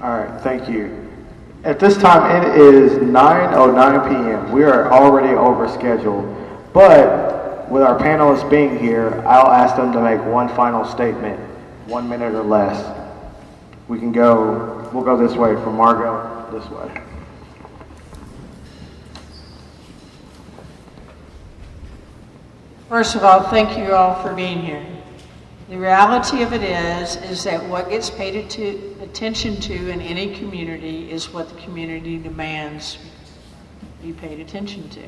All right, thank you. At this time, it is 9:09 p.m. We are already over schedule, but with our panelists being here, I'll ask them to make one final statement, 1 minute or less. We'll go this way from Margo, this way. First of all, thank you all for being here. The reality of it is that what gets paid attention to in any community is what the community demands be paid attention to.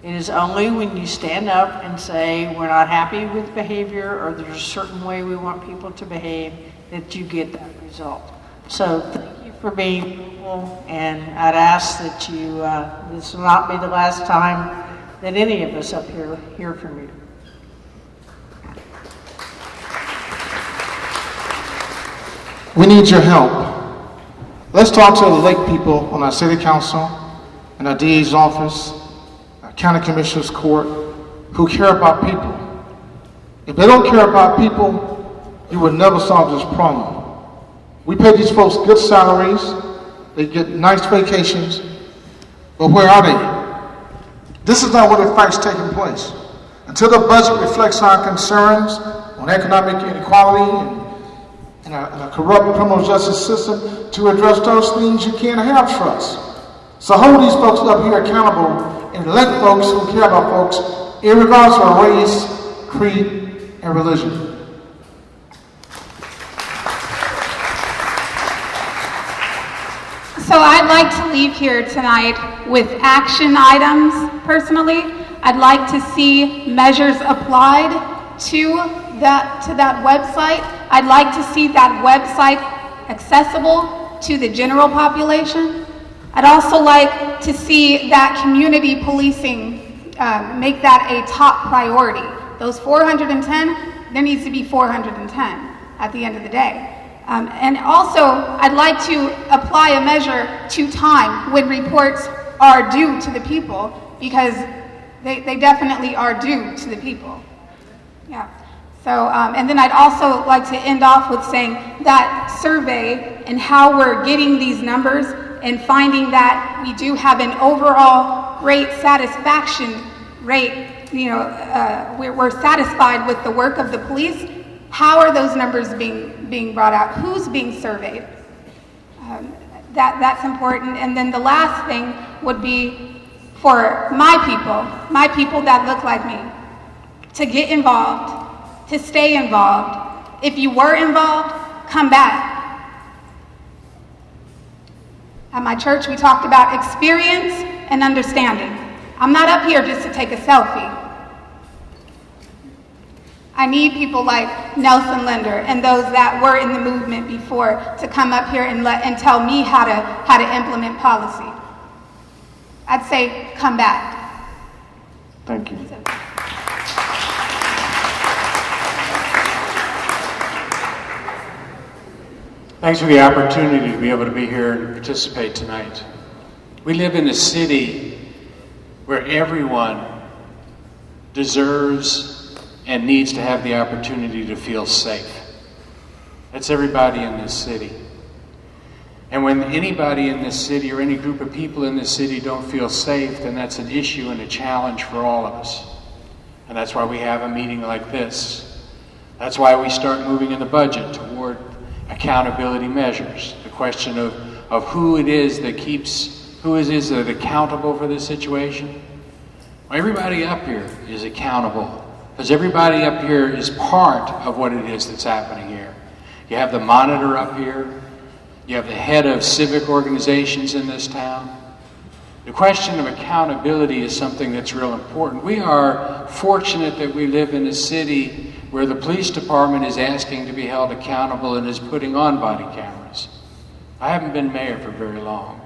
It is only when you stand up and say we're not happy with behavior or there's a certain way we want people to behave that you get that result. So thank you for being people, and I'd ask that you, this will not be the last time that any of us up here hear from you. We need your help. Let's talk to the Lake people on our city council and our DA's office, our county commissioner's court, who care about people. If they don't care about people, you will never solve this problem. We pay these folks good salaries, they get nice vacations, but where are they? This is not where the fight's taking place. Until the budget reflects our concerns on economic inequality and a corrupt criminal justice system to address those things, you can't have trust. So hold these folks up here accountable and elect folks who care about folks, irregardless of race, creed, and religion. So I'd like to leave here tonight with action items. Personally, I'd like to see measures applied to that website. I'd like to see that website accessible to the general population. I'd also like to see that community policing, make that a top priority. Those 410, there needs to be 410 at the end of the day. And also, I'd like to apply a measure to time when reports are due to the people, because they definitely are due to the people. Yeah. So, and then I'd also like to end off with saying that survey and how we're getting these numbers and finding that we do have an overall great satisfaction rate, we're satisfied with the work of the police. How are those numbers being brought out? Who's being surveyed? That's important. And then the last thing would be for my people that look like me, to get involved, to stay involved. If you were involved, come back. At my church, we talked about experience and understanding. I'm not up here just to take a selfie. I need people like Nelson Linder and those that were in the movement before to come up here and tell me how to implement policy. I'd say come back. Thank you. Thanks for the opportunity to be able to be here and participate tonight. We live in a city where everyone deserves and needs to have the opportunity to feel safe. That's everybody in this city. And when anybody in this city or any group of people in this city don't feel safe, then that's an issue and a challenge for all of us. And that's why we have a meeting like this. That's why we start moving in the budget toward accountability measures. The question of who it is that is accountable for this situation. Well, everybody up here is accountable, because everybody up here is part of what it is that's happening here. You have the monitor up here. You have the head of civic organizations in this town. The question of accountability is something that's real important. We are fortunate that we live in a city where the police department is asking to be held accountable and is putting on body cameras. I haven't been mayor for very long,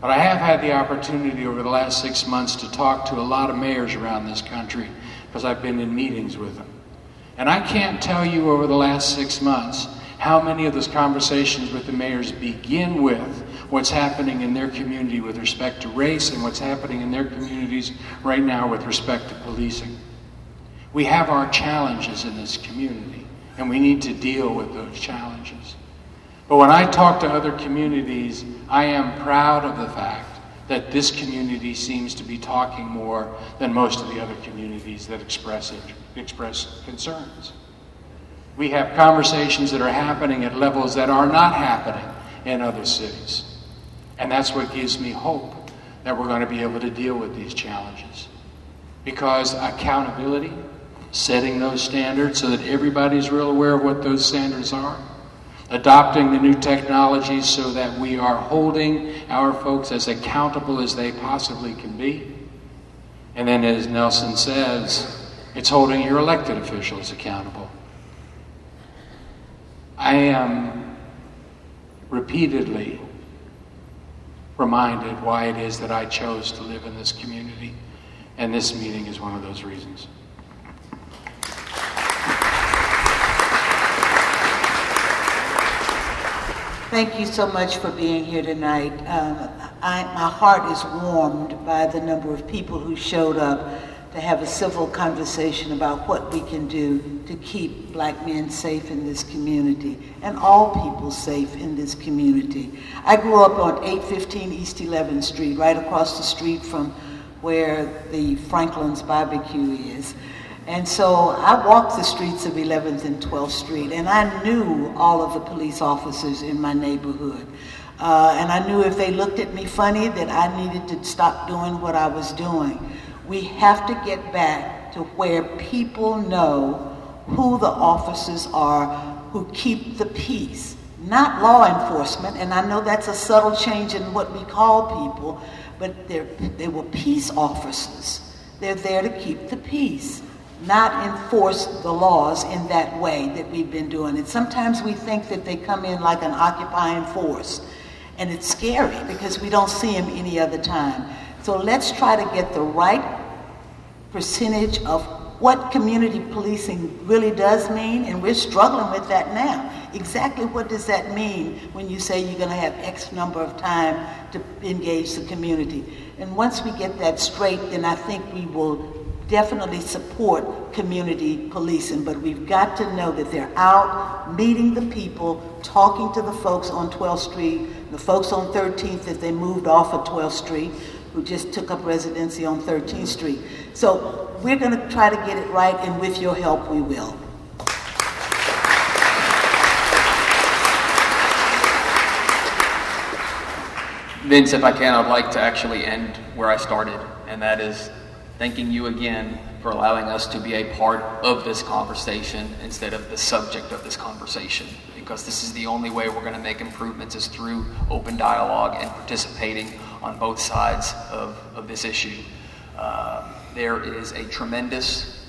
but I have had the opportunity over the last 6 months to talk to a lot of mayors around this country, because I've been in meetings with them. And I can't tell you over the last 6 months how many of those conversations with the mayors begin with what's happening in their community with respect to race and what's happening in their communities right now with respect to policing. We have our challenges in this community, and we need to deal with those challenges. But when I talk to other communities, I am proud of the fact that this community seems to be talking more than most of the other communities that express concerns. We have conversations that are happening at levels that are not happening in other cities. And that's what gives me hope that we're going to be able to deal with these challenges. Because accountability, setting those standards so that everybody's real aware of what those standards are, adopting the new technologies so that we are holding our folks as accountable as they possibly can be. And then, as Nelson says, it's holding your elected officials accountable. I am repeatedly reminded why it is that I chose to live in this community, and this meeting is one of those reasons. Thank you so much for being here tonight. My heart is warmed by the number of people who showed up to have a civil conversation about what we can do to keep Black men safe in this community and all people safe in this community. I grew up on 815 East 11th Street, right across the street from where the Franklin's barbecue is. And so I walked the streets of 11th and 12th Street, and I knew all of the police officers in my neighborhood. And I knew if they looked at me funny that I needed to stop doing what I was doing. We have to get back to where people know who the officers are who keep the peace, not law enforcement. And I know that's a subtle change in what we call people, but they were peace officers. They're there to keep the peace, not enforce the laws in that way that we've been doing it. Sometimes we think that they come in like an occupying force, and it's scary because we don't see them any other time. So let's try to get the right percentage of what community policing really does mean, and we're struggling with that now. Exactly what does that mean when you say you're going to have X number of time to engage the community? And once we get that straight, then I think we will definitely support community policing, but we've got to know that they're out meeting the people, talking to the folks on 12th Street, the folks on 13th that they moved off of 12th Street, who just took up residency on 13th Street. So we're going to try to get it right, and with your help, we will. Vince, if I can, I'd like to actually end where I started, and that is thanking you again for allowing us to be a part of this conversation instead of the subject of this conversation, because this is the only way we're going to make improvements is through open dialogue and participating on both sides of this issue. There is a tremendous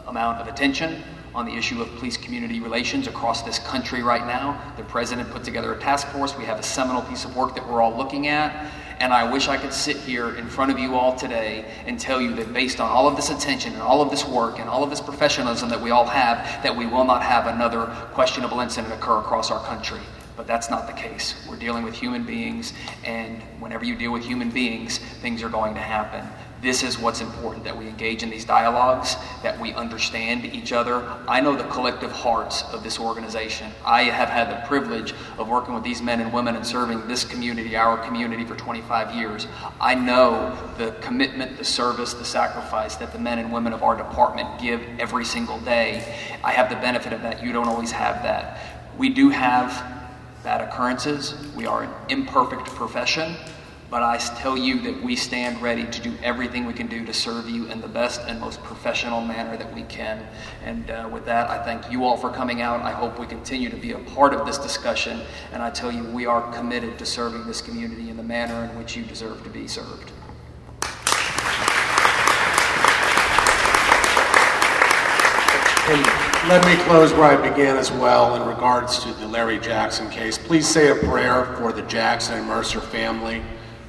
amount of attention on the issue of police-community relations across this country right now. The president put together a task force. We have a seminal piece of work that we're all looking at. And I wish I could sit here in front of you all today and tell you that based on all of this attention and all of this work and all of this professionalism that we all have, that we will not have another questionable incident occur across our country. But that's not the case. We're dealing with human beings, and whenever you deal with human beings, things are going to happen. This is what's important, that we engage in these dialogues, that we understand each other. I know the collective hearts of this organization. I have had the privilege of working with these men and women and serving this community, our community, for 25 years. I know the commitment, the service, the sacrifice that the men and women of our department give every single day. I have the benefit of that. You don't always have that. We do have bad occurrences. We are an imperfect profession. But I tell you that we stand ready to do everything we can do to serve you in the best and most professional manner that we can. And with that, I thank you all for coming out. I hope we continue to be a part of this discussion. And I tell you, we are committed to serving this community in the manner in which you deserve to be served. And let me close where I began as well in regards to the Larry Jackson case. Please say a prayer for the Jackson and Mercer family,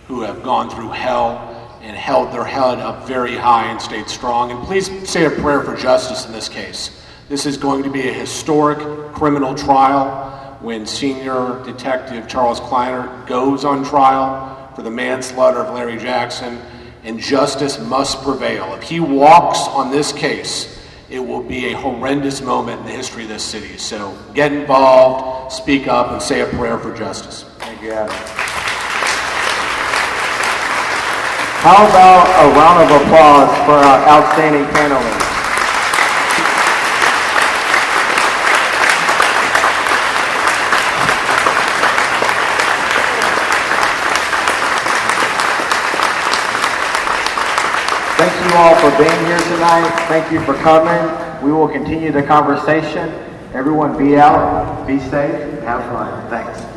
who have gone through hell and held their head up very high and stayed strong. And please say a prayer for justice in this case. This is going to be a historic criminal trial when Senior Detective Charles Kleiner goes on trial for the manslaughter of Larry Jackson, and justice must prevail. If he walks on this case, it will be a horrendous moment in the history of this city. So get involved. all speak up and say a prayer for justice. Thank you, Adam. How about a round of applause for our outstanding panelists? Thank you all for being here tonight. Thank you for coming. We will continue the conversation. Everyone be out, be safe, have fun. Thanks.